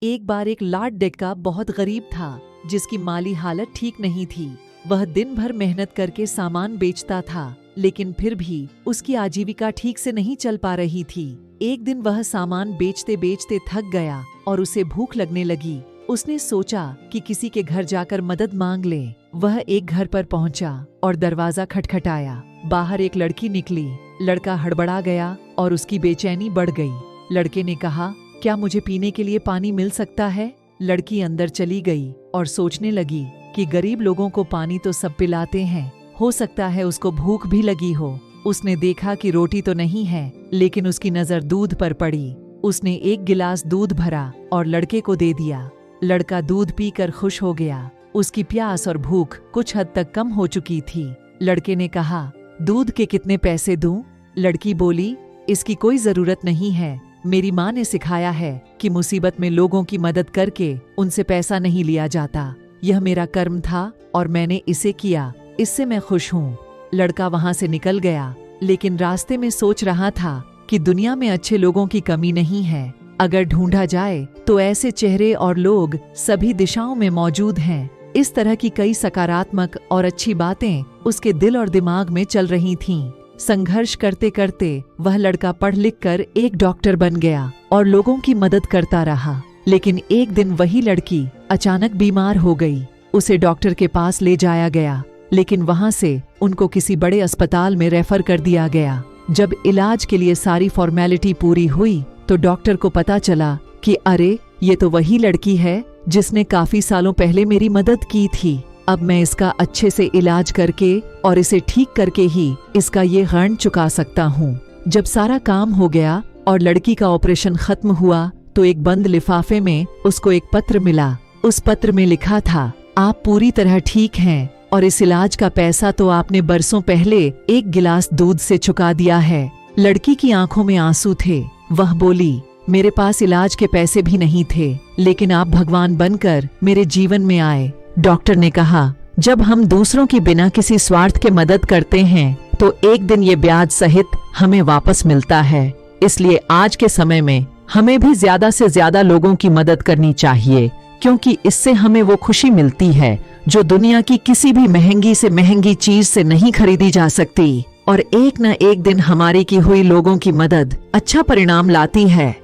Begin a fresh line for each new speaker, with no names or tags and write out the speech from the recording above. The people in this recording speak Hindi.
एक बार एक लाट डेक्का बहुत गरीब था, जिसकी माली हालत ठीक नहीं थी। वह दिन भर मेहनत करके सामान बेचता था, लेकिन फिर भी उसकी आजीविका ठीक से नहीं चल पा रही थी। एक दिन वह सामान बेचते बेचते थक गया और उसे भूख लगने लगी। उसने सोचा कि किसी के घर जाकर मदद मांग ले। वह एक घर पर पहुंचा और दरवाजा खटखटाया। बाहर एक लड़की निकली। लड़का हड़बड़ा गया और उसकी बेचैनी बढ़ गई। लड़के ने कहा, क्या मुझे पीने के लिए पानी मिल सकता है? लड़की अंदर चली गई और सोचने लगी कि गरीब लोगों को पानी तो सब पिलाते हैं, हो सकता है उसको भूख भी लगी हो। उसने देखा कि रोटी तो नहीं है, लेकिन उसकी नजर दूध पर पड़ी। उसने एक गिलास दूध भरा और लड़के को दे दिया। लड़का दूध पीकर खुश हो गया। उसकी प्यास और भूख कुछ हद तक कम हो चुकी थी। लड़के ने कहा, दूध के कितने पैसे दूं? लड़की बोली, इसकी कोई जरूरत नहीं है। मेरी माँ ने सिखाया है कि मुसीबत में लोगों की मदद करके उनसे पैसा नहीं लिया जाता। यह मेरा कर्म था और मैंने इसे किया, इससे मैं खुश हूँ। लड़का वहां से निकल गया, लेकिन रास्ते में सोच रहा था कि दुनिया में अच्छे लोगों की कमी नहीं है। अगर ढूंढा जाए तो ऐसे चेहरे और लोग सभी दिशाओं में मौजूद हैं। इस तरह की कई सकारात्मक और अच्छी बातें उसके दिल और दिमाग में चल रही थीं। संघर्ष करते करते वह लड़का पढ़ लिख कर एक डॉक्टर बन गया और लोगों की मदद करता रहा। लेकिन एक दिन वही लड़की अचानक बीमार हो गई। उसे डॉक्टर के पास ले जाया गया, लेकिन वहां से उनको किसी बड़े अस्पताल में रेफर कर दिया गया। जब इलाज के लिए सारी फॉर्मेलिटी पूरी हुई तो डॉक्टर को पता चला कि अरे, ये तो वही लड़की है जिसने काफी सालों पहले मेरी मदद की थी। अब मैं इसका अच्छे से इलाज करके और इसे ठीक करके ही इसका ये ऋण चुका सकता हूँ। जब सारा काम हो गया और लड़की का ऑपरेशन खत्म हुआ तो एक बंद लिफाफे में उसको एक पत्र मिला। उस पत्र में लिखा था, आप पूरी तरह ठीक हैं और इस इलाज का पैसा तो आपने बरसों पहले एक गिलास दूध से चुका दिया है। लड़की की आंखों में आंसू थे। वह बोली, मेरे पास इलाज के पैसे भी नहीं थे, लेकिन आप भगवान बनकर मेरे जीवन में आए। डॉक्टर ने कहा, जब हम दूसरों की बिना किसी स्वार्थ के मदद करते हैं तो एक दिन ये ब्याज सहित हमें वापस मिलता है। इसलिए आज के समय में हमें भी ज्यादा से ज्यादा लोगों की मदद करनी चाहिए, क्योंकि इससे हमें वो खुशी मिलती है जो दुनिया की किसी भी महंगी से महंगी चीज से नहीं खरीदी जा सकती। और एक न एक दिन हमारी की हुई लोगों की मदद अच्छा परिणाम लाती है।